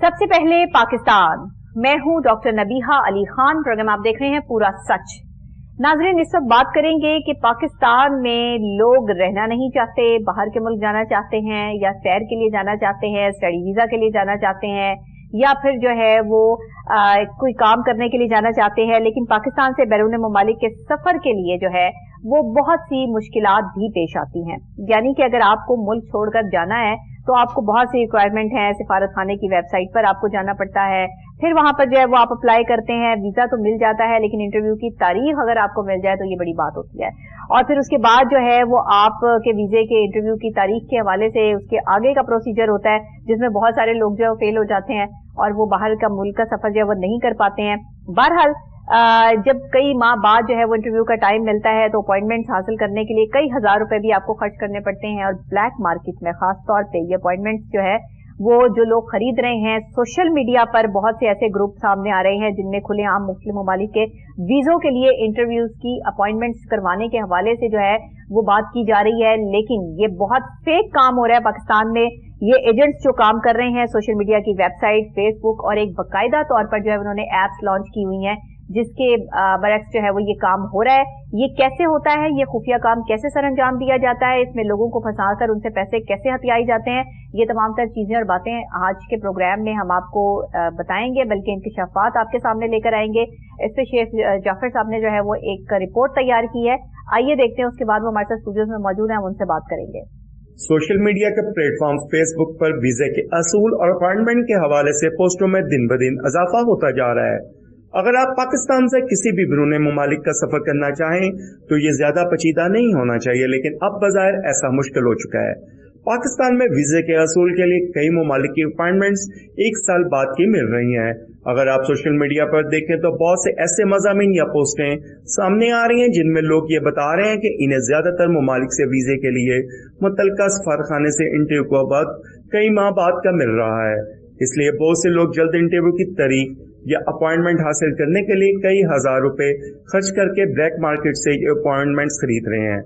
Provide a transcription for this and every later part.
सबसे पहले पाकिस्तान, मैं हूं डॉक्टर नबीहा अली खान। प्रोग्राम आप देख रहे हैं पूरा सच। नाज़रीन, इस वक्त बात करेंगे कि पाकिस्तान में लोग रहना नहीं चाहते, बाहर के मुल्क जाना चाहते हैं, या सैर के लिए जाना चाहते हैं, स्टडी वीजा के लिए जाना चाहते हैं, या फिर जो है वो कोई काम करने के लिए जाना चाहते हैं, लेकिन पाकिस्तान से बैरून मुमालिक के सफर के लिए जो है वो बहुत सी मुश्किलात भी पेश आती हैं। यानी कि अगर आपको मुल्क छोड़कर जाना है तो आपको बहुत सी रिक्वायरमेंट है, सिफारत खाने की वेबसाइट पर आपको जाना पड़ता है, फिर वहां पर जो है वो आप अप्लाई करते हैं, वीजा तो मिल जाता है, लेकिन इंटरव्यू की तारीख अगर आपको मिल जाए तो ये बड़ी बात होती है। और फिर उसके बाद जो है वो आपके वीजे के इंटरव्यू की तारीख के हवाले से उसके आगे का प्रोसीजर होता है, जिसमें बहुत सारे लोग जो है फेल हो जाते हैं और वो बाहर का मुल्क का सफर जो है वो नहीं कर पाते हैं। बहरहाल जब कई माह बाद जो है वो इंटरव्यू का टाइम मिलता है तो अपॉइंटमेंट्स हासिल करने के लिए कई हजार रुपए भी आपको खर्च करने पड़ते हैं। और ब्लैक मार्केट में खास तौर पे ये अपॉइंटमेंट्स जो है वो जो लोग खरीद रहे हैं, सोशल मीडिया पर बहुत से ऐसे ग्रुप सामने आ रहे हैं जिनमें खुलेआम मुस्लिम ममालिक के वीजों के लिए इंटरव्यूज की अपॉइंटमेंट्स करवाने के हवाले से जो है वो बात की जा रही है। लेकिन ये बहुत फेक काम हो रहा है पाकिस्तान में। ये एजेंट्स जो काम कर रहे हैं सोशल मीडिया की वेबसाइट, फेसबुक और एक बाकायदा तौर पर जो है उन्होंने एप्स लॉन्च की हुई हैं जिसके बरक्स जो है वो ये काम हो रहा है। ये कैसे होता है, ये खुफिया काम कैसे सरअंजाम दिया जाता है, इसमें लोगों को फंसाकर उनसे पैसे कैसे हथियाए जाते हैं, ये तमाम तर चीजें और बातें आज के प्रोग्राम में हम आपको बताएंगे, बल्कि इंकशाफात आपके सामने लेकर आएंगे। इस पे शेख जाफर साहब ने जो है वो एक रिपोर्ट तैयार की है। आइए देखते हैं, उसके बाद वो हमारे साथ स्टूडियोज में मौजूद हैं, हम उनसे बात करेंगे। सोशल मीडिया के प्लेटफॉर्म फेसबुक पर वीजा के असूल और अपॉइंटमेंट के हवाले से पोस्टों में दिन ब दिन इजाफा होता जा रहा है। अगर आप पाकिस्तान से किसी भी बैरून मुमालिक का सफर करना चाहें तो ये ज्यादा पेचीदा नहीं होना चाहिए, लेकिन अब बज़ाहिर ऐसा मुश्किल हो चुका है। पाकिस्तान में वीजे के असूल के लिए कई मुमालिक की अपॉइंटमेंट्स 1 साल बाद की मिल रही हैं। अगर आप सोशल मीडिया पर देखें तो बहुत से ऐसे मज़ामीन या पोस्टें सामने आ रही हैं जिनमें लोग ये बता रहे हैं कि इन्हें ज्यादातर मुमालिक से वीजे के लिए मुतल्लिका सफारखाने से इंटरव्यू का वक्त कई माह बाद का मिल रहा है। इसलिए बहुत से लोग जल्द इंटरव्यू की तारीख या अपॉइंटमेंट हासिल करने के लिए कई हजार रुपए खर्च करके ब्लैक मार्केट से ये अपॉइंटमेंट्स खरीद रहे हैं।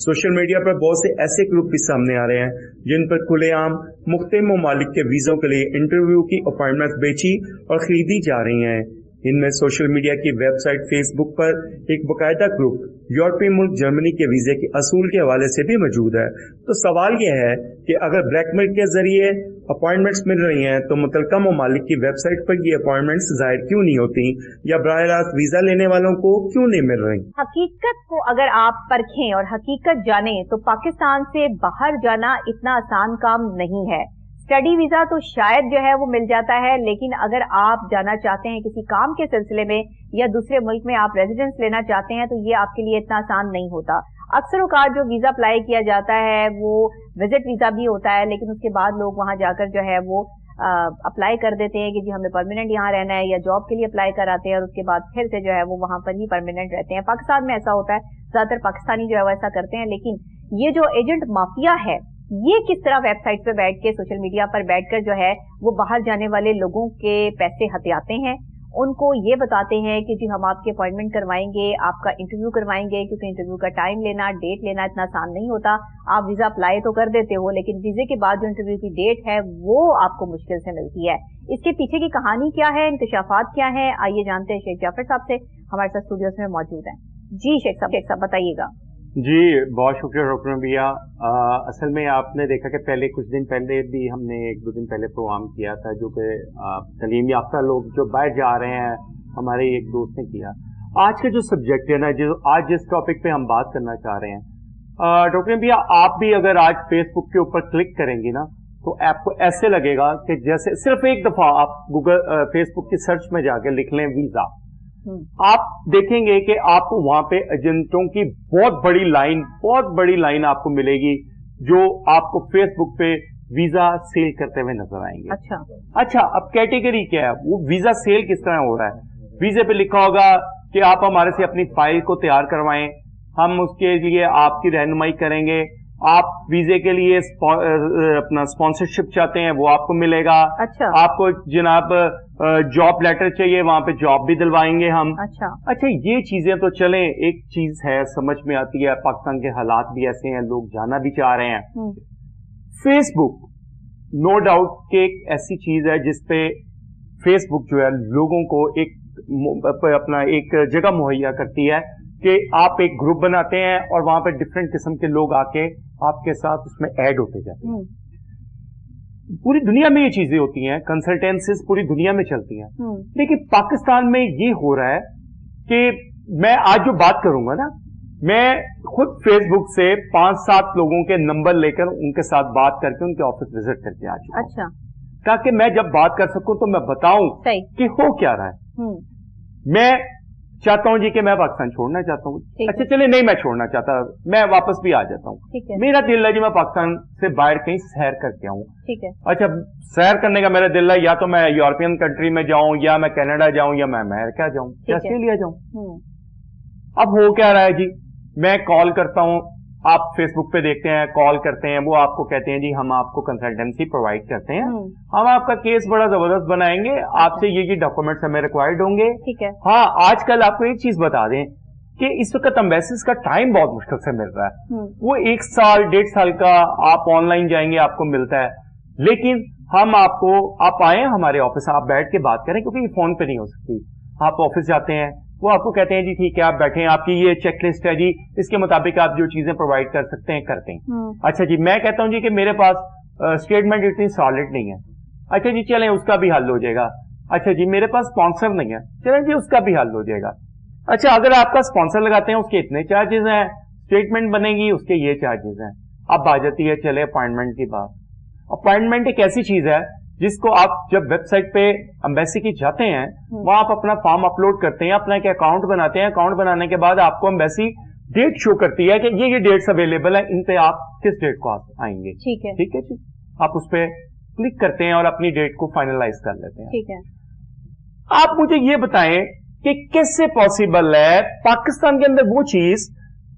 सोशल मीडिया पर बहुत से ऐसे ग्रुप भी सामने आ रहे हैं जिन पर खुलेआम मुख्तलिफ ममालिक के वीजों के लिए इंटरव्यू की अपॉइंटमेंट्स बेची और खरीदी जा रही हैं। इनमें सोशल मीडिया की वेबसाइट फेसबुक पर एक बाकायदा ग्रुप यूरोपीय मुल्क जर्मनी के वीजे के असूल के हवाले से भी मौजूद है। तो सवाल यह है कि अगर ब्लैक मार्केट के जरिए अपॉइंटमेंट्स मिल रही हैं तो मुतल्लिका ममालिक की वेबसाइट पर ये अपॉइंटमेंट्स जाहिर क्यों नहीं होती, या बराह रास्त वीजा लेने वालों को क्यों नहीं मिल रही? हकीकत को अगर आप परखें और हकीकत जानें तो पाकिस्तान से बाहर जाना इतना आसान काम नहीं है। स्टडी वीजा तो शायद जो है वो मिल जाता है, लेकिन अगर आप जाना चाहते हैं किसी काम के सिलसिले में या दूसरे मुल्क में आप रेजिडेंस लेना चाहते हैं तो ये आपके लिए इतना आसान नहीं होता। अक्सर औकात जो वीजा अप्लाई किया जाता है वो विजिट वीजा भी होता है, लेकिन उसके बाद लोग वहां जाकर जो है वो अप्लाई कर देते हैं कि जी हमें परमानेंट यहाँ रहना है, या जॉब के लिए अप्लाई कराते हैं और उसके बाद फिर से जो है वो वहां पर ही परमानेंट रहते हैं। पाकिस्तान में ऐसा होता है, ज्यादातर पाकिस्तानी जो है वो ऐसा करते हैं। लेकिन ये जो एजेंट माफिया है ये किस तरह वेबसाइट पे बैठ के, सोशल मीडिया पर बैठकर जो है वो बाहर जाने वाले लोगों के पैसे हथियाते हैं, उनको ये बताते हैं कि जी हम आपकी अपॉइंटमेंट करवाएंगे, आपका इंटरव्यू करवाएंगे, क्योंकि इंटरव्यू का टाइम लेना, डेट लेना इतना आसान नहीं होता। आप वीजा अप्लाई तो कर देते हो, लेकिन वीजे के बाद जो इंटरव्यू की डेट है वो आपको मुश्किल से मिलती है। इसके पीछे की कहानी क्या है, इंकशाफात क्या है, आइए जानते हैं शेख जाफर साहब से, हमारे साथ स्टूडियोज में मौजूद हैं। जी शेख साहब बताइएगा। जी बहुत शुक्रिया डॉक्टर भैया। असल में आपने देखा कि पहले कुछ दिन पहले भी हमने 1-2 दिन पहले प्रोग्राम किया था जो कि तालीम याफ्ता लोग जो बाहर जा रहे हैं, हमारे एक दोस्त ने किया। आज का जो सब्जेक्ट है ना, जो आज जिस टॉपिक पे हम बात करना चाह रहे हैं, डॉक्टर भैया आप भी अगर आज फेसबुक के ऊपर क्लिक करेंगे ना तो आपको ऐसे लगेगा कि जैसे सिर्फ एक दफा आप गूगल फेसबुक की सर्च में जाके लिख लें वीजा, आप देखेंगे कि आपको वहां पे एजेंटों की बहुत बड़ी लाइन आपको मिलेगी जो आपको फेसबुक पे वीजा सेल करते हुए नजर आएंगे। अच्छा अब कैटेगरी क्या है, वो वीजा सेल किस तरह हो रहा है? वीजे पे लिखा होगा कि आप हमारे से अपनी फाइल को तैयार करवाएं, हम उसके लिए आपकी रहनुमाई करेंगे, आप वीजे के लिए अपना स्पॉन्सरशिप चाहते हैं वो आपको मिलेगा। अच्छा। आपको जनाब जॉब लेटर चाहिए, वहां पे जॉब भी दिलवाएंगे हम। अच्छा ये चीजें तो चलें, एक चीज है समझ में आती है, पाकिस्तान के हालात भी ऐसे हैं, लोग जाना भी चाह रहे हैं। फेसबुक नो डाउट कि एक ऐसी चीज है जिसपे फेसबुक जो है लोगों को अपना एक जगह मुहैया करती है कि आप एक ग्रुप बनाते हैं और वहां पे डिफरेंट किस्म के लोग आके आपके साथ उसमें ऐड होते जाते हैं। पूरी दुनिया में ये चीजें होती हैं, कंसल्टेंसीज पूरी दुनिया में चलती हैं, लेकिन पाकिस्तान में ये हो रहा है कि मैं आज जो बात करूंगा ना, मैं खुद फेसबुक से 5-7 लोगों के नंबर लेकर उनके साथ बात करके उनके ऑफिस विजिट करके आ चुका। अच्छा। ताकि मैं जब बात कर सकूं तो मैं बताऊं कि हो क्या रहा है। मैं चाहता हूं जी कि मैं पाकिस्तान छोड़ना चाहता हूं। अच्छा चलिए, नहीं मैं छोड़ना चाहता, मैं वापस भी आ जाता हूं। मेरा दिल है जी मैं पाकिस्तान से बाहर कहीं सैर करके आऊं। ठीक है। अच्छा, सैर करने का मेरा दिल है, या तो मैं यूरोपियन कंट्री में जाऊं, या मैं कनाडा जाऊं, या मैं अमेरिका जाऊं, या ऑस्ट्रेलिया जाऊं। अब हो क्या रहा है जी, मैं कॉल करता हूं, आप फेसबुक पे देखते हैं, कॉल करते हैं, वो आपको कहते हैं जी हम आपको कंसल्टेंसी प्रोवाइड करते हैं, हम आपका केस बड़ा जबरदस्त बनाएंगे, आपसे ये डॉक्यूमेंट्स हमें रिक्वायर्ड होंगे। ठीक है। हाँ, आजकल आपको एक चीज बता दें कि इस वक्त एम्बेसीज का टाइम बहुत मुश्किल से मिल रहा है। वो 1 साल 1.5 साल का आप ऑनलाइन जाएंगे आपको मिलता है, लेकिन हम आपको, आप आए हमारे ऑफिस, आप बैठ के बात करें, क्योंकि ये फोन पे नहीं हो सकती। आप ऑफिस जाते हैं, वो आपको कहते हैं जी ठीक है आप बैठे हैं, आपकी ये चेकलिस्ट है जी, इसके मुताबिक आप जो चीजें प्रोवाइड कर सकते हैं करते हैं। अच्छा जी, मैं कहता हूं जी कि मेरे पास स्टेटमेंट इतनी सॉलिड नहीं है। अच्छा जी, चलें उसका भी हल हो जाएगा। अच्छा जी, मेरे पास स्पॉन्सर नहीं है, चलें जी उसका भी हल हो जाएगा। अच्छा, अगर आपका स्पॉन्सर लगाते हैं उसके इतने चार्जेस हैं, स्टेटमेंट बनेगी उसके ये चार्जेस हैं। अब आ जाती है चले अपॉइंटमेंट की बात। अपॉइंटमेंट एक ऐसी चीज है जिसको आप जब वेबसाइट पे एम्बेसी की जाते हैं, वहां आप अपना फॉर्म अपलोड करते हैं, अपना एक अकाउंट बनाते हैं, अकाउंट बनाने के बाद आपको एम्बेसी डेट शो करती है कि ये डेट्स अवेलेबल है, इन पे आप किस डेट को आप आएंगे। ठीक है। ठीक है जी, आप उस पर क्लिक करते हैं और अपनी डेट को फाइनलाइज कर लेते हैं। ठीक है। आप मुझे ये बताएं कि कैसे पॉसिबल है पाकिस्तान के अंदर वो चीज,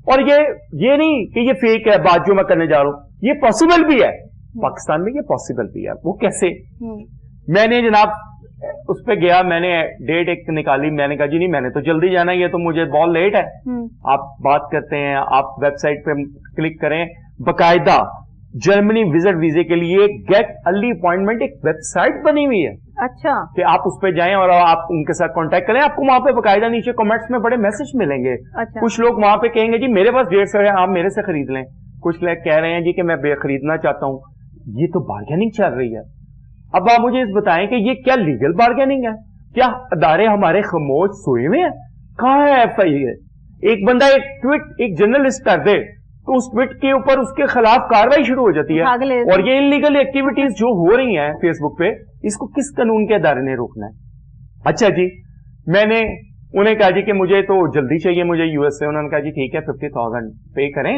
और ये नहीं कि ये फेक है बात जो मैं करने जा रहा हूं, ये पॉसिबल भी है पाकिस्तान में, ये पॉसिबल भी है। वो कैसे? मैंने जनाब उस पे गया, मैंने डेट एक निकाली, मैंने कहा जी नहीं मैंने तो जल्दी जाना है, ये तो मुझे बहुत लेट है। आप बात करते हैं, आप वेबसाइट पे क्लिक करें, बकायदा जर्मनी विजिट वीजे के लिए गेट अर्ली अपॉइंटमेंट एक वेबसाइट बनी हुई है। अच्छा। कि आप उस पे जाएं और आप उनके साथ कांटेक्ट करें, आपको वहां पे बकायदा नीचे कमेंट्स में बड़े मैसेज मिलेंगे। अच्छा। कुछ लोग वहां पे कहेंगे जी मेरे पास 150 है, आप मेरे से खरीद लें। कुछ लोग कह रहे हैं जी कि मैं खरीदना चाहता हूं। ये तो बार्गेनिंग चल रही है। अब आप मुझे इस बताएं कि ये क्या लीगल बार्गेनिंग है? क्या अदारे हमारे खामोश सोए हुए हैं? कहां है FI है? एक बंदा एक ट्वीट, एक जर्नलिस्ट कर दे तो उस ट्वीट के ऊपर उसके खिलाफ कार्रवाई शुरू हो जाती है। और ये इलीगल एक्टिविटीज जो हो रही हैं फेसबुक पे, इसको किस कानून के अदारे ने रोकना है? अच्छा जी, मैंने उन्हें कहा जी कि मुझे तो जल्दी चाहिए, मुझे US से। उन्होंने कहा जी ठीक है 50,000 पे करें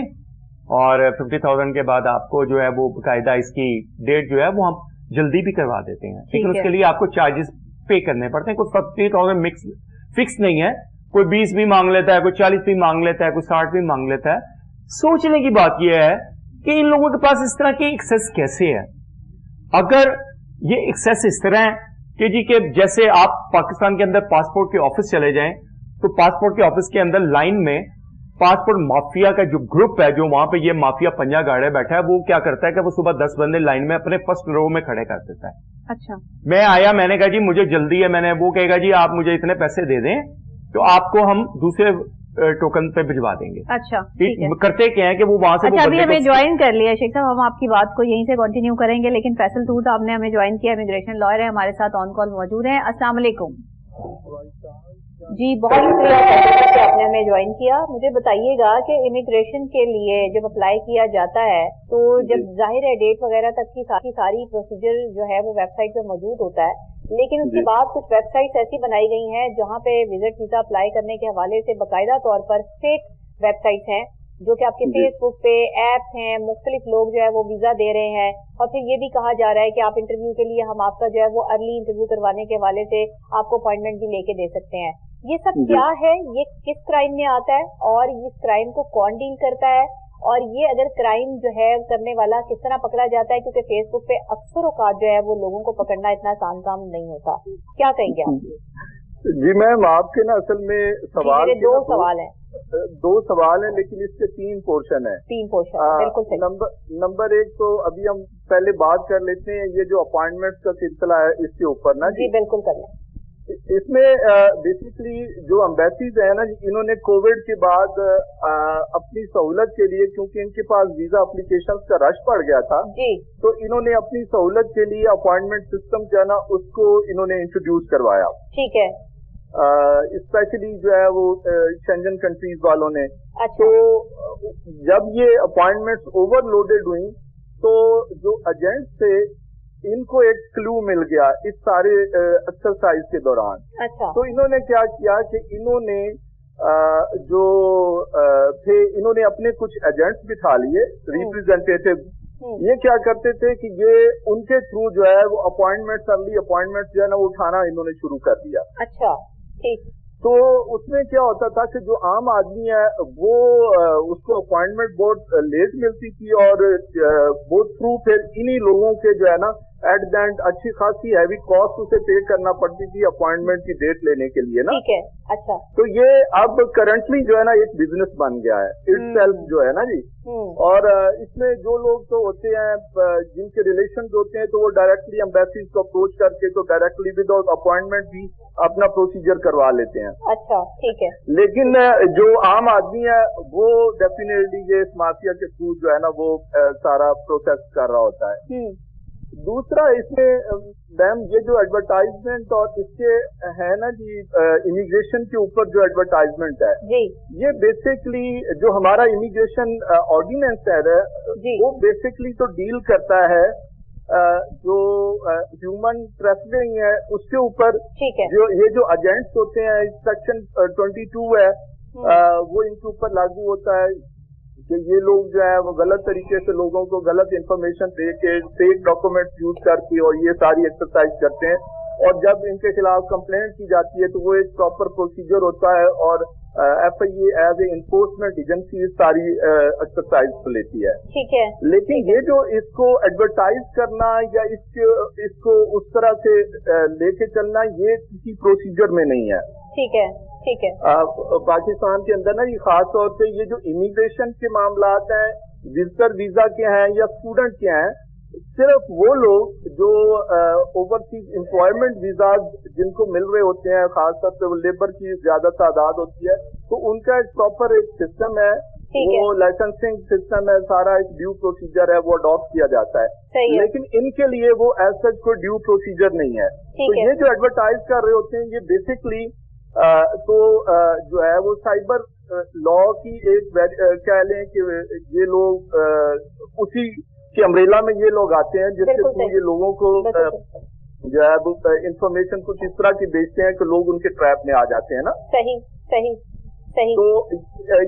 और 50,000 के बाद आपको जो है वो बाकायदा इसकी डेट जो है वो हम जल्दी भी करवा देते हैं, लेकिन उसके लिए आपको चार्जेस पे करने पड़ते हैं। कोई 50,000 फिक्स नहीं है, कोई 20 भी मांग लेता है, कोई 40 भी मांग लेता है, कोई 60 भी मांग लेता है। सोचने की बात यह है कि इन लोगों के पास इस तरह की एक्सेस कैसे है? अगर ये एक्सेस इस तरह है कि जी के जैसे आप पाकिस्तान के अंदर पासपोर्ट के ऑफिस चले जाएं तो पासपोर्ट के ऑफिस के अंदर लाइन में पासपोर्ट माफिया का जो ग्रुप है, जो वहां पे ये माफिया पंजा गाड़े बैठा है, वो क्या करता है कि वो सुबह 10 बंदे लाइन में अपने फर्स्ट रो में खड़े कर देता है। अच्छा। मैं आया, मैंने कहा जी मुझे जल्दी है, वो कहेगा जी आप मुझे इतने पैसे दे दें तो आपको हम दूसरे टोकन पे भिजवा देंगे। अच्छा। करते क्या है कि वो वहां से अच्छा, अभी हमें ज्वाइन कर लिया शेख साहब, हम आपकी बात को यहीं से कंटिन्यू करेंगे, लेकिन फैसल तूर साहब ने हमें ज्वाइन किया, इमिग्रेशन लॉयर है, हमारे साथ ऑन कॉल मौजूद हैं। अस्सलाम वालेकुम जी, बहुत शुक्रिया कि आपने हमें ज्वाइन किया। मुझे बताइएगा कि इमिग्रेशन के लिए जब अप्लाई किया जाता है तो जब जाहिर है डेट वगैरह तक की सारी प्रोसीजर जो है वो वेबसाइट पे मौजूद होता है, लेकिन उसके बाद कुछ वेबसाइट्स ऐसी बनाई गई हैं जहां पे विजिट वीजा अप्लाई करने के हवाले से बाकायदा तौर पर फेक वेबसाइट्स हैं, जो कि आपके फेसबुक पे ऐप्स हैं, मुख्तलिफ लोग जो है वो वीजा दे रहे हैं, और फिर ये भी कहा जा रहा है कि आप इंटरव्यू के लिए हम आपका जो है वो अर्ली इंटरव्यू करवाने के हवाले से आपको अपॉइंटमेंट भी लेके दे सकते हैं। ये सब क्या है? ये किस क्राइम में आता है और इस क्राइम को कौन डील करता है? और ये अगर क्राइम जो है करने वाला किस तरह पकड़ा जाता है? क्योंकि फेसबुक पे अक्सर औकात जो है वो लोगों को पकड़ना इतना आसान काम नहीं होता। क्या कहेंगे आप? जी मैम, आपके ना असल में सवाल मेरे 2 सवाल हैं। दो सवाल हैं लेकिन इसके 3 पोर्शन है। 3 पोर्शन, बिल्कुल सही। नंबर 1 तो अभी हम पहले बात कर लेते हैं ये जो अपॉइंटमेंट्स का सिलसिला है इसके ऊपर ना जी। बिल्कुल कर लें। इसमें बेसिकली जो एम्बेसीज है ना जी, इन्होंने कोविड के बाद अपनी सहूलत के लिए, क्योंकि इनके पास वीजा एप्लीकेशंस का रश पड़ गया था जी, तो इन्होंने अपनी सहूलत के लिए अपॉइंटमेंट सिस्टम जो है ना उसको इन्होंने इंट्रोड्यूस करवाया। ठीक है। स्पेशली जो है वो शेंजन कंट्रीज वालों ने। अच्छा। तो जब ये अपॉइंटमेंट्स ओवरलोडेड हुई तो जो एजेंट्स थे इनको एक क्लू मिल गया इस सारे एक्सरसाइज के दौरान। अच्छा। तो इन्होंने क्या किया कि इन्होंने जो थे इन्होंने अपने कुछ एजेंट्स बिठा लिए, रिप्रेजेंटेटिव। ये क्या करते थे कि ये उनके थ्रू जो है वो अपॉइंटमेंट्स, अर्ली अपॉइंटमेंट्स जो है ना वो उठाना इन्होंने शुरू कर दिया। अच्छा, ठीक। तो उसमें क्या होता था कि जो आम आदमी है वो उसको अपॉइंटमेंट बहुत लेट मिलती थी और वो थ्रू फिर इन्हीं लोगों के जो है ना एट द एंड अच्छी खासी हैवी कॉस्ट उसे पे करना पड़ती थी अपॉइंटमेंट की डेट लेने के लिए ना। ठीक है। अच्छा। तो ये अब करंटली जो है ना एक बिजनेस बन गया है इटसेल्फ जो है ना जी। और इसमें जो लोग तो होते हैं जिनके रिलेशन होते हैं तो वो डायरेक्टली एम्बेसीज को अप्रोच करके तो डायरेक्टली विदाउट अपॉइंटमेंट भी अपना प्रोसीजर करवा लेते हैं। अच्छा, ठीक है। लेकिन जो आम आदमी है वो डेफिनेटली ये इस माफिया के थ्रू जो है ना वो सारा प्रोसेस कर रहा होता है। दूसरा इसमें मैम ये जो एडवर्टाइजमेंट और इसके है ना जी इमिग्रेशन के ऊपर जो एडवर्टाइजमेंट है जी, ये बेसिकली जो हमारा इमिग्रेशन ऑर्डिनेंस है वो बेसिकली तो डील करता है जो ह्यूमन ट्रैफिकिंग है उसके ऊपर। ठीक है। जो ये जो एजेंट्स होते हैं सेक्शन 22 है वो इनके ऊपर लागू होता है कि ये लोग जो है वो गलत तरीके से लोगों को गलत इन्फॉर्मेशन दे के फेक डॉक्यूमेंट्स यूज करके और ये सारी एक्सरसाइज करते हैं और जब इनके खिलाफ कंप्लेंट की जाती है तो वो एक प्रॉपर प्रोसीजर होता है और FIA as a enforcement agency इस सारी एक्सरसाइज को लेती है। ठीक है। लेकिन ये जो इसको एडवर्टाइज करना या इसको उस तरह से लेके चलना ये किसी प्रोसीजर में नहीं है। ठीक है। ठीक है। पाकिस्तान के अंदर ना ये खास तौर पे ये जो इमिग्रेशन के मामलात हैं, विजिटर वीजा के हैं या स्टूडेंट के हैं, सिर्फ वो लोग जो ओवरसीज एम्प्लॉयमेंट वीजा जिनको मिल रहे होते हैं, खासतौर पे वो लेबर की ज्यादा तादाद होती है तो उनका एक प्रॉपर एक सिस्टम है, वो लाइसेंसिंग सिस्टम है, सारा एक ड्यू प्रोसीजर है वो अडॉप्ट किया जाता है। लेकिन इनके लिए वो एज सच कोई ड्यू प्रोसीजर नहीं है। तो ये जो एडवर्टाइज कर रहे होते हैं ये बेसिकली जो है वो साइबर लॉ की एक कह लें कि ये लोग उसी के अम्ब्रेला में ये लोग आते हैं जिसके थ्रू ये लोगों को जो है वो इंफॉर्मेशन कुछ इस तरह की भेजते हैं कि लोग उनके ट्रैप में आ जाते हैं ना। सही सही सही। तो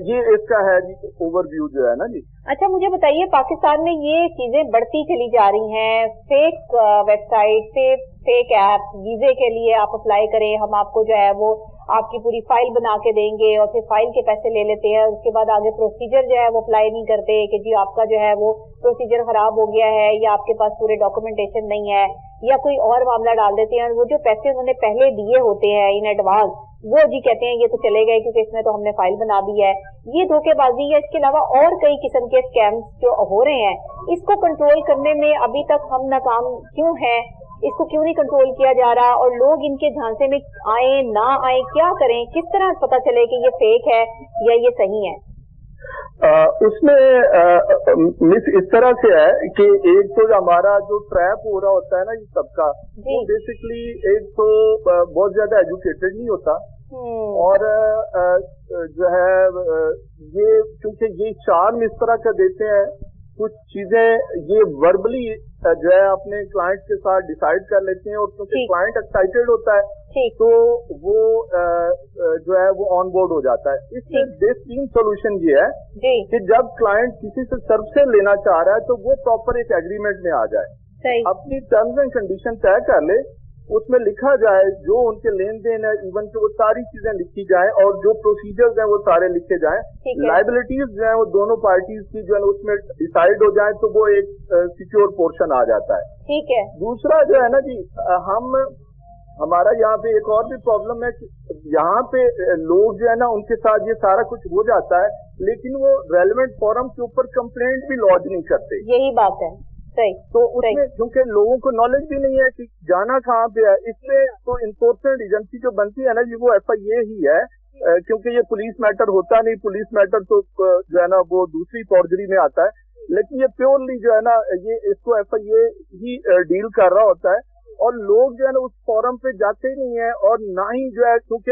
ये इसका है जी ओवरव्यू जो है ना जी। अच्छा, मुझे बताइए पाकिस्तान में ये चीजें बढ़ती चली जा रही हैं, फेक वेबसाइट, फेक ऐप, वीजे के लिए आप अप्लाई करें, हम आपको जो है वो आपकी पूरी फाइल बना के देंगे और फिर फाइल के पैसे ले लेते हैं, उसके बाद आगे प्रोसीजर जो है वो अप्लाई नहीं करते कि जी आपका जो है वो प्रोसीजर खराब हो गया है या आपके पास पूरे डॉक्यूमेंटेशन नहीं है या कोई और मामला डाल देते हैं। और वो जो पैसे उन्होंने पहले दिए होते हैं इन एडवांस वो जी कहते हैं ये तो चले गए क्योंकि इसमें तो हमने फाइल बना दी है। ये धोखेबाजी है। इसके अलावा और कई किस्म के स्कैम्स जो हो रहे हैं, इसको कंट्रोल करने में अभी तक हम नाकाम क्यों हैं? इसको क्यों नहीं कंट्रोल किया जा रहा? और लोग इनके झांसे में आए ना आए, क्या करें? किस तरह पता चले कि ये फेक है या ये सही है? उसमें मिस इस तरह से है कि एक तो हमारा जो ट्रैप हो रहा होता है ना ये सबका, वो बेसिकली एक तो बहुत ज्यादा एजुकेटेड नहीं होता और जो है ये क्योंकि ये चार्म इस तरह का देते हैं, कुछ चीजें ये वर्बली जो है अपने क्लाइंट के साथ डिसाइड कर लेते हैं और क्योंकि क्लाइंट एक्साइटेड होता है तो वो जो है वो ऑन बोर्ड हो जाता है। इसमें बेहतरीन सोल्यूशन ये है कि जब क्लाइंट किसी से सर्विस लेना चाह रहा है तो वो प्रॉपर एक एग्रीमेंट में आ जाए, अपनी टर्म्स एंड कंडीशन तय कर ले, उसमें लिखा जाए जो उनके लेन देन है, इवन कि वो सारी चीजें लिखी जाए और जो प्रोसीजर्स हैं वो सारे लिखे जाएं, लाइबिलिटीज जो है वो दोनों पार्टीज की जो है उसमें डिसाइड हो जाए तो वो एक सिक्योर पोर्शन आ जाता है। ठीक है। दूसरा जो है ना जी, हमारा यहाँ पे एक और भी प्रॉब्लम है कि यहाँ पे लोग जो है ना उनके साथ ये सारा कुछ हो जाता है, लेकिन वो रेलेवेंट फोरम के ऊपर कंप्लेंट भी लॉन्च नहीं करते। यही बात है, सही। तो उसमें क्योंकि लोगों को नॉलेज भी नहीं है कि जाना कहाँ पे है, इसमें तो इन्फोर्समेंट एजेंसी जो बनती है ना जी, वो FIA ही है, क्योंकि ये पुलिस मैटर होता नहीं। पुलिस मैटर तो जो है ना वो दूसरी फॉर्जरी में आता है, लेकिन ये प्योरली जो है ना ये इसको FIA ही डील कर रहा होता है। और लोग जो है ना उस फॉरम पे जाते ही नहीं है, और ना ही जो है, क्योंकि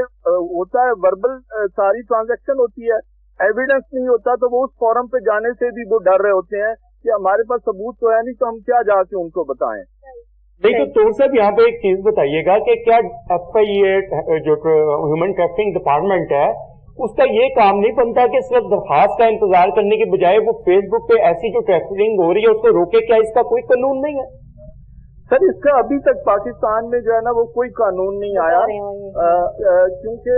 होता है वर्बल सारी ट्रांजैक्शन होती है, एविडेंस नहीं होता, तो वो उस फॉरम पे जाने से भी वो डर रहे होते हैं कि हमारे पास सबूत तो है नहीं, तो हम क्या जाके उनको बताएं। देखिए तोर साहब, यहाँ पे एक चीज बताइएगा कि क्या FIA जो ह्यूमन ट्रैफिकिंग डिपार्टमेंट है उसका ये काम नहीं बनता कि सिर्फ दरखास्त का इंतजार करने के बजाय वो फेसबुक पे ऐसी जो ट्रैफिकिंग हो रही है उसको रोके? क्या इसका कोई कानून नहीं है? सर, इसका अभी तक पाकिस्तान में जो है ना वो कोई कानून नहीं आया, क्योंकि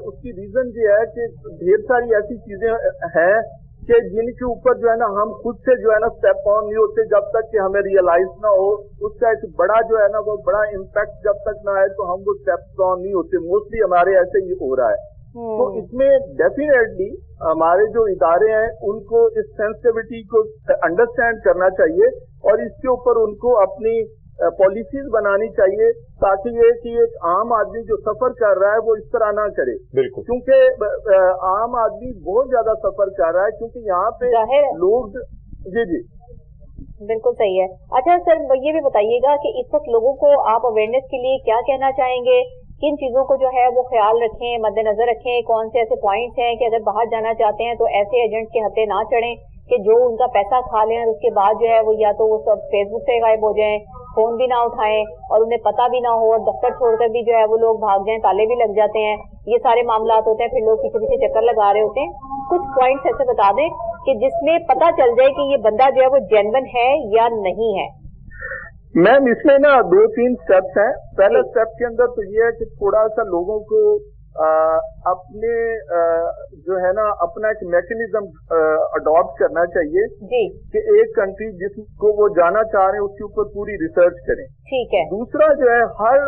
उसकी रीजन ये है कि ढेर सारी ऐसी चीजें हैं कि जिनके ऊपर जो है ना हम खुद से जो है ना स्टेप ऑन नहीं होते जब तक कि हमें रियलाइज ना हो। उसका एक बड़ा जो है ना वो बड़ा इम्पैक्ट जब तक ना आए तो हम वो स्टेप ऑन नहीं होते। मोस्टली हमारे ऐसे ही हो रहा है। तो इसमें डेफिनेटली हमारे जो इदारे हैं उनको इस सेंसिटिविटी को अंडरस्टैंड करना चाहिए और इसके ऊपर उनको अपनी पॉलिसीज बनानी चाहिए, ताकि ये कि एक आम आदमी जो सफर कर रहा है वो इस तरह ना करे। बिल्कुल, क्योंकि आम आदमी बहुत ज्यादा सफर कर रहा है, क्योंकि यहाँ पे लोग जी बिल्कुल सही है। अच्छा सर, ये भी बताइएगा कि इस वक्त लोगों को आप अवेयरनेस के लिए क्या कहना चाहेंगे? किन चीजों को जो है वो ख्याल रखें, मद्देनजर रखें? कौन से ऐसे पॉइंट्स हैं कि अगर बाहर जाना चाहते हैं तो ऐसे एजेंट के हत्थे ना चढ़ें कि जो उनका पैसा खा लें और उसके बाद जो है वो या तो वो सब फेसबुक से गायब हो जाएं, फोन भी ना उठाएं और उन्हें पता भी ना हो, और दफ्तर छोड़कर भी जो है वो लोग भाग जाएं, ताले भी लग जाते हैं। ये सारे मामला होते हैं, फिर लोग पीछे पीछे चक्कर लगा रहे होते हैं। कुछ पॉइंट्स ऐसे बता दें कि जिसमें पता चल जाए कि ये बंदा जो है वो जेन्युइन है या नहीं है। मैम, इसमें ना 2-3 स्टेप्स हैं। पहले स्टेप के अंदर तो ये है कि थोड़ा सा लोगों को अपने जो है ना अपना एक मैकेनिज्म अडॉप्ट करना चाहिए जी, कि एक कंट्री जिसको वो जाना चाह रहे हैं उसके ऊपर पूरी रिसर्च करें। ठीक है। दूसरा जो है, हर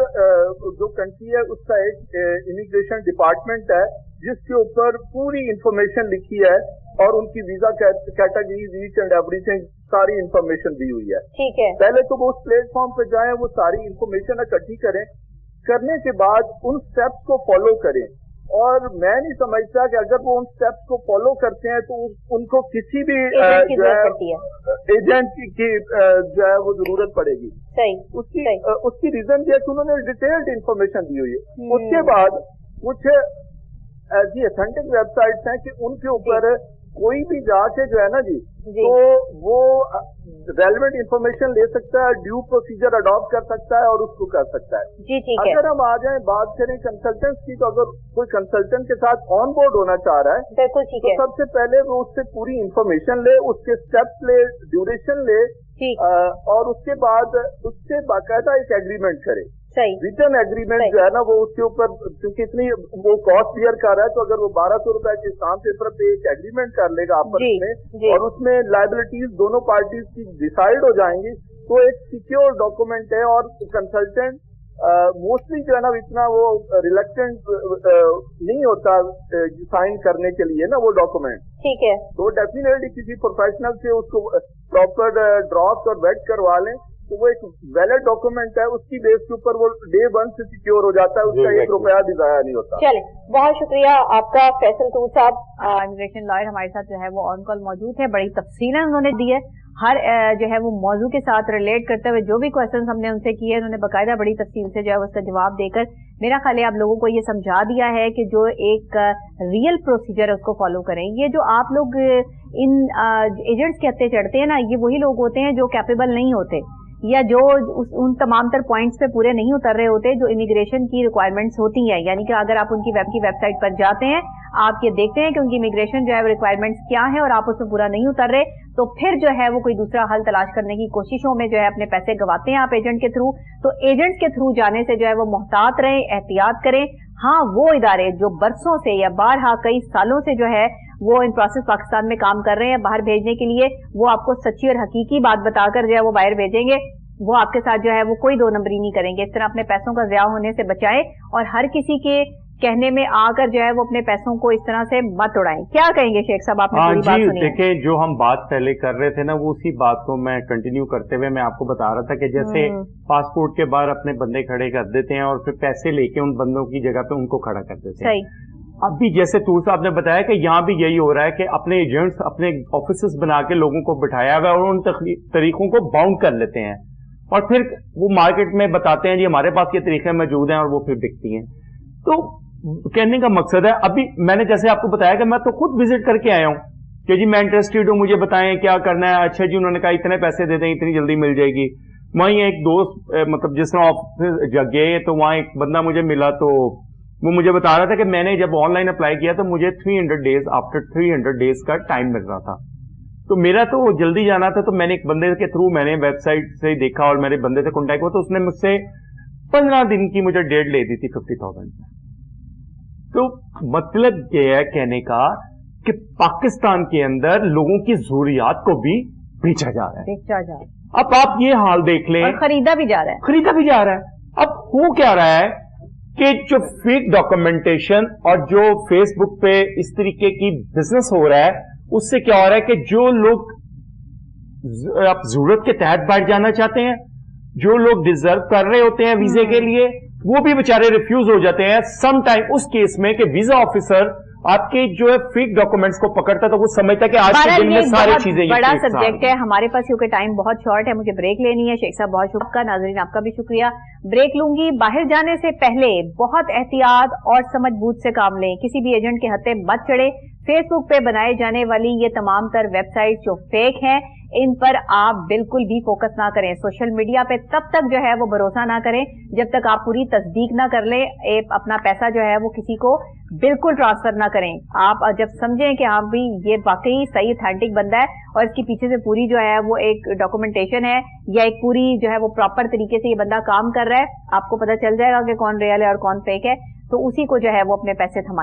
जो कंट्री है उसका एक इमिग्रेशन डिपार्टमेंट है जिसके ऊपर पूरी इंफॉर्मेशन लिखी है और उनकी visa categories, each and everything सारी इंफॉर्मेशन दी हुई है। ठीक है। पहले तो वो उस प्लेटफॉर्म पे जाएं, वो सारी इंफॉर्मेशन इकट्ठी करें, करने के बाद उन स्टेप्स को फॉलो करें। और मैं नहीं समझता कि अगर वो उन स्टेप्स को फॉलो करते हैं तो उनको किसी भी जो है एजेंट की जो है वो जरूरत पड़ेगी। सही। उसकी रीजन ये है कि उन्होंने डिटेल्ड इंफॉर्मेशन दी हुई है। उसके बाद कुछ ऐसी ऑथेंटिक वेबसाइट्स हैं कि उनके ऊपर कोई भी जाके जो है ना जी तो वो रेलेवेंट इंफॉर्मेशन ले सकता है, ड्यू प्रोसीजर अडॉप्ट कर सकता है और उसको कर सकता है। जी ठीक है। अगर हम आ जाएं बात करें कंसल्टेंट की, तो अगर कोई कंसल्टेंट के साथ ऑन बोर्ड होना चाह रहा है बिल्कुल ठीक है, तो सबसे पहले वो उससे पूरी इंफॉर्मेशन ले, उसके स्टेप्स ले, ड्यूरेशन ले, और उसके बाद उससे बाकायदा एक एग्रीमेंट करे। रिटर्न एग्रीमेंट जो है ना वो उसके ऊपर, क्योंकि इतनी वो कॉस्ट बियर कर रहा है, तो अगर वो 1200 रुपए के स्टाम्प पेपर पे एक एग्रीमेंट कर लेगा आपस में और उसमें लायबिलिटीज दोनों पार्टीज की डिसाइड हो जाएंगी, तो एक सिक्योर डॉक्यूमेंट है। और कंसल्टेंट मोस्टली जो है ना इतना वो रिलेक्टेंट नहीं होता साइन करने के लिए ना वो डॉक्यूमेंट। ठीक है। तो डेफिनेटली किसी प्रोफेशनल से उसको प्रॉपर ड्राफ्ट और वेट करवा लें, तो वो एक वैलिड डॉक्यूमेंट है, उसकी बेस के ऊपर वो डे 1 से सिक्योर हो जाता है, उसका 1 रुपया भी जाया नहीं होता। चले, बहुत शुक्रिया आपका फैसल तूर साहब, इमिग्रेशन लॉयर हमारे साथ जो है वो ऑन कॉल मौजूद है। बड़ी तफसीलें उन्होंने दी है, हर जो है वो मौजू के साथ रिलेट करते हुए जो भी क्वेश्चन हमने उनसे किए उन्होंने बाकायदा बड़ी तफसील से जो है उसका जवाब देकर मेरा ख्याल है आप लोगों को ये समझा दिया है कि जो एक रियल प्रोसीजर है उसको फॉलो करें। ये जो आप लोग इन एजेंट्स के हत्थे चढ़ते हैं ना, ये वही लोग होते हैं जो कैपेबल नहीं होते या जो उन तमाम तर पॉइंट्स पे पूरे नहीं उतर रहे होते जो इमिग्रेशन की रिक्वायरमेंट्स होती हैं। यानी कि अगर आप उनकी वेबसाइट पर जाते हैं, आप ये देखते हैं कि उनकी इमिग्रेशन जो है रिक्वायरमेंट्स क्या है और आप उसमें पूरा नहीं उतर रहे, तो फिर जो है वो कोई दूसरा हल तलाश करने की कोशिशों में जो है अपने पैसे गवाते हैं आप एजेंट के थ्रू। तो एजेंट्स के थ्रू जाने से जो है वो मोहतात रहें, एहतियात करें। हाँ, वो इदारे जो बरसों से या बारहा कई सालों से जो है वो इन प्रोसेस पाकिस्तान में काम कर रहे हैं बाहर भेजने के लिए, वो आपको सच्ची और हकीकी बात बताकर जो है वो बाहर भेजेंगे। वो आपके साथ जो है वो कोई 2 नंबरी नहीं करेंगे। इस तरह अपने पैसों का ज़िया होने से बचाएं और हर किसी के कहने में आकर जो है वो अपने पैसों को इस तरह से मत उड़ाएं। क्या कहेंगे शेख साहब, आपने पूरी बात सुनी? देखिए, जो हम बात पहले कर रहे थे ना, वो उसी बात को मैं कंटिन्यू करते हुए मैं आपको बता रहा था कि जैसे पासपोर्ट के बाहर अपने बंदे खड़े कर देते हैं और फिर पैसे लेके उन बंदों की जगह पे उनको खड़ा कर देते हैं। अभी जैसे तूर साहब ने बताया कि यहाँ भी यही हो रहा है कि अपने एजेंट्स अपने ऑफिस बना के लोगों को बिठाया हुआ है और उन तरीकों को बाउंड कर लेते हैं और फिर वो मार्केट में बताते हैं जी हमारे पास ये तरीके मौजूद हैं और वो फिर बिकती हैं। तो कहने का मकसद है, अभी मैंने जैसे आपको बताया कि मैं तो खुद विजिट करके आया हूं कि जी मैं इंटरेस्टेड हूं, मुझे बताएं क्या करना है। अच्छा जी, उन्होंने कहा इतने पैसे दे दें, इतनी जल्दी मिल जाएगी। वहीं एक दोस्त मतलब जिस तरह ऑफिस गए तो वहां एक बंदा मुझे मिला तो वो मुझे बता रहा था कि मैंने जब ऑनलाइन अप्लाई किया तो मुझे 300 डेज आफ्टर 300 डेज का टाइम मिल रहा था। तो मेरा तो जल्दी जाना था, तो मैंने एक बंदे के थ्रू मैंने वेबसाइट से देखा और मेरे बंदे से कॉन्टैक्ट हुआ तो उसने मुझसे 15 दिन की मुझे डेट ले दी थी 50,000। तो मतलब ये है कहने का कि पाकिस्तान के अंदर लोगों की जरूरियात को भी बेचा जा रहा है। अब आप ये हाल देख लें, और खरीदा भी जा रहा है। अब हो क्या रहा है कि जो फेक डॉक्यूमेंटेशन और जो फेसबुक पे इस तरीके की बिजनेस हो रहा है, उससे क्या हो रहा है कि जो लोग आप जरूरत के तहत बैठ जाना चाहते हैं, जो लोग डिजर्व कर रहे होते हैं वीजे के लिए, वो भी बेचारे रिफ्यूज हो जाते हैं। सम टाइम उस केस में कि वीजा ऑफिसर आपके जो है फेक डॉक्यूमेंट्स को पकड़ता तो वो समझता है कि आज के दिन में सारी चीजें बड़ा सब्जेक्ट है। हमारे पास क्योंकि टाइम बहुत शॉर्ट है, मुझे ब्रेक लेनी है। शेख साहब बहुत शुक्रिया, नाजरीन आपका भी शुक्रिया। ब्रेक लूंगी। बाहर जाने से पहले बहुत एहतियात और समझ बूझ से काम लें, किसी भी एजेंट के हत्थे मत चढ़े। फेसबुक पे बनाए जाने वाली ये तमाम तर वेबसाइट जो फेक हैं, इन पर आप बिल्कुल भी फोकस ना करें। सोशल मीडिया पे तब तक जो है वो भरोसा ना करें जब तक आप पूरी तस्दीक ना कर लें। अपना पैसा जो है वो किसी को बिल्कुल ट्रांसफर ना करें। आप जब समझें कि हाँ भी ये वाकई सही ऑथेंटिक बंदा है और इसकी पीछे से पूरी जो है वो एक डॉक्यूमेंटेशन है या एक पूरी जो है वो प्रॉपर तरीके से ये बंदा काम कर रहा है, आपको पता चल जाएगा कि कौन रियल है और कौन फेक है। तो उसी को जो है वो अपने पैसे थमा